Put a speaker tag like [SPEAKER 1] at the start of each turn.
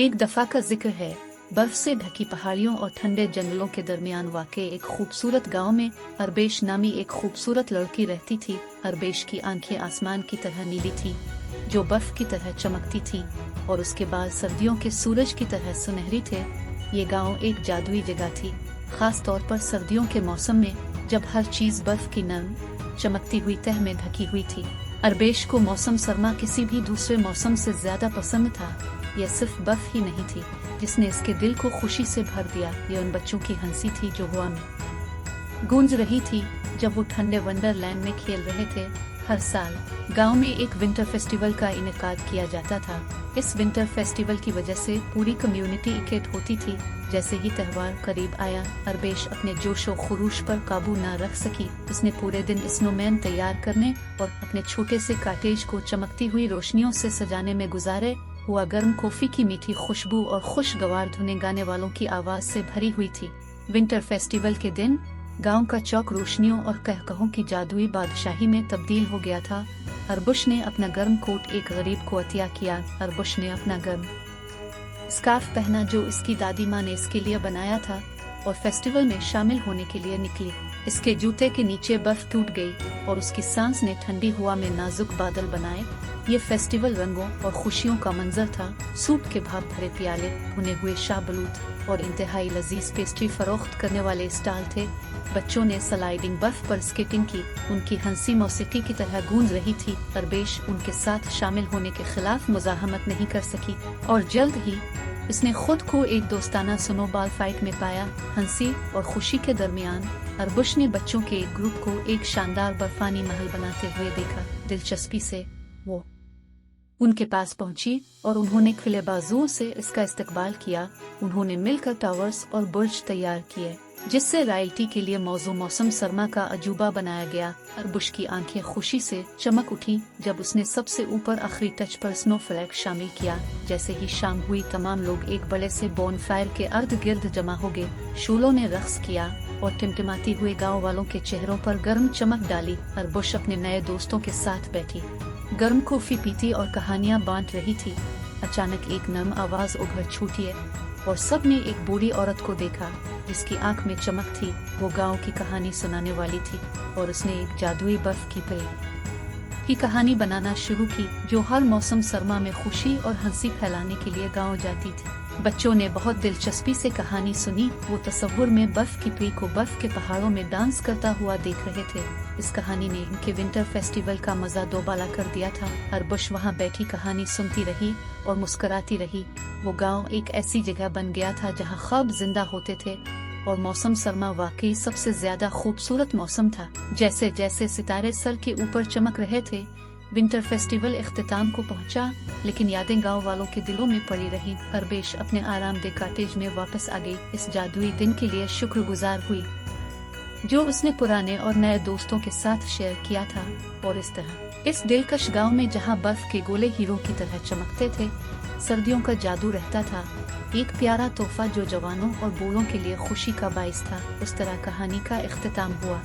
[SPEAKER 1] एक दफा का जिक्र है, बर्फ से ढकी पहाड़ियों और ठंडे जंगलों के दरमियान वाक़े एक खूबसूरत गांव में अरबेश नामी एक खूबसूरत लड़की रहती थी। अरबेश की आंखें आसमान की तरह नीली थी, जो बर्फ की तरह चमकती थी, और उसके बाल सर्दियों के सूरज की तरह सुनहरी थे। ये गांव एक जादुई जगह थी, खास तौर पर सर्दियों के मौसम में, जब हर चीज बर्फ की नरम चमकती हुई तह में ढकी हुई थी। अरबेश को मौसम सरमा किसी भी दूसरे मौसम से ज्यादा पसंद था। यह सिर्फ बर्फ ही नहीं थी जिसने इसके दिल को खुशी से भर दिया, ये उन बच्चों की हंसी थी जो हवा में गूंज रही थी जब वो ठंडे वंडरलैंड में खेल रहे थे। हर साल गांव में एक विंटर फेस्टिवल का इनेकाद किया जाता था। इस विंटर फेस्टिवल की वजह से पूरी कम्युनिटी इकट्ठ होती थी। जैसे ही त्योहार करीब आया, अरबेश अपने जोश और खुरूश पर काबू न रख सकी। उसने पूरे दिन स्नोमैन तैयार करने और अपने छोटे से कॉटेज को चमकती हुई रोशनियों से सजाने में गुजारे। हुआ गर्म कॉफी की मीठी खुशबू और खुशगवार धुने गाने वालों की आवाज से भरी हुई थी। विंटर फेस्टिवल के दिन गांव का चौक रोशनियों और कहकहों की जादुई बादशाही में तब्दील हो गया था। अरबुश ने अपना गर्म कोट एक गरीब को अतिया किया। अरबुश ने अपना गर्म स्कार्फ पहना जो इसकी दादी माँ ने इसके लिए बनाया था, और फेस्टिवल में शामिल होने के लिए निकली। इसके जूते के नीचे बर्फ टूट गई और उसकी सांस ने ठंडी हवा में नाजुक बादल बनाए। ये फेस्टिवल रंगों और खुशियों का मंजर था। सूप के भाप भरे प्याले, भुने हुए शाहबलूत और इंतहाई लजीज पेस्ट्री फरोख्त करने वाले स्टॉल थे। बच्चों ने स्लाइडिंग बर्फ पर स्केटिंग की, उनकी हंसी मौसीकी की तरह गूंज रही थी। अरबेश उनके साथ शामिल होने के खिलाफ मुजाहमत नहीं कर सकी, और जल्द ही उसने खुद को एक दोस्ताना स्नोबॉल फाइट में पाया। हंसी और खुशी के दरमियान अरबुश ने बच्चों के एक ग्रुप को एक शानदार बर्फानी महल बनाते हुए देखा। दिलचस्पी से वो उनके पास पहुंची और उन्होंने खुले बाजुओं से इसका इस्तकबाल किया। उन्होंने मिलकर टावर्स और बुर्ज तैयार किए, जिससे रॉयल्टी के लिए मौसम सरमा का अजूबा बनाया गया। अरबुश की आंखें खुशी से चमक उठी जब उसने सबसे ऊपर आखिरी टच पर स्नोफ्लैक शामिल किया। जैसे ही शाम हुई, तमाम लोग एक बड़े से बोनफायर के अर्द गिर्द जमा हो गए। शूलों ने रक्स किया और टिमटिमाती हुए गांव वालों के चेहरों पर गर्म चमक डाली। अरबुश अपने नए दोस्तों के साथ बैठी, गर्म कॉफी पीती और कहानियां बांट रही थी। अचानक एक नर्म आवाज उभर छूटी और सब ने एक बूढ़ी औरत को देखा जिसकी आंख में चमक थी। वो गांव की कहानी सुनाने वाली थी, और उसने एक जादुई बर्फ की पेड़ की कहानी बनाना शुरू की, जो हर मौसम सरमा में खुशी और हंसी फैलाने के लिए गांव जाती थी। बच्चों ने बहुत दिलचस्पी से कहानी सुनी। वो तस्वुर में बर्फ की पेड़ को बर्फ के पहाड़ों में डांस करता हुआ देख रहे थे। इस कहानी ने इनके विंटर फेस्टिवल का मजा दोबाला कर दिया था। अरबुश वहाँ बैठी कहानी सुनती रही और मुस्कुराती रही। वो गांव एक ऐसी जगह बन गया था जहाँ ख्वाब जिंदा होते थे, और मौसम सरमा वाकई सबसे ज्यादा खूबसूरत मौसम था। जैसे जैसे सितारे सर के ऊपर चमक रहे थे, विंटर फेस्टिवल इख्तिताम को पहुंचा, लेकिन यादें गांव वालों के दिलों में पड़ी रही। अरबेश अपने आरामदेह कॉटेज में वापस आ गई, इस जादुई दिन के लिए शुक्रगुजार हुई जो उसने पुराने और नए दोस्तों के साथ शेयर किया था। और इस तरह इस दिलकश गांव में जहां बर्फ के गोले हीरो की तरह चमकते थे, सर्दियों का जादू रहता था, एक प्यारा तोहफा जो जवानों और बूढ़ों के लिए खुशी का बाइस था। उस तरह कहानी का इख्तिताम हुआ।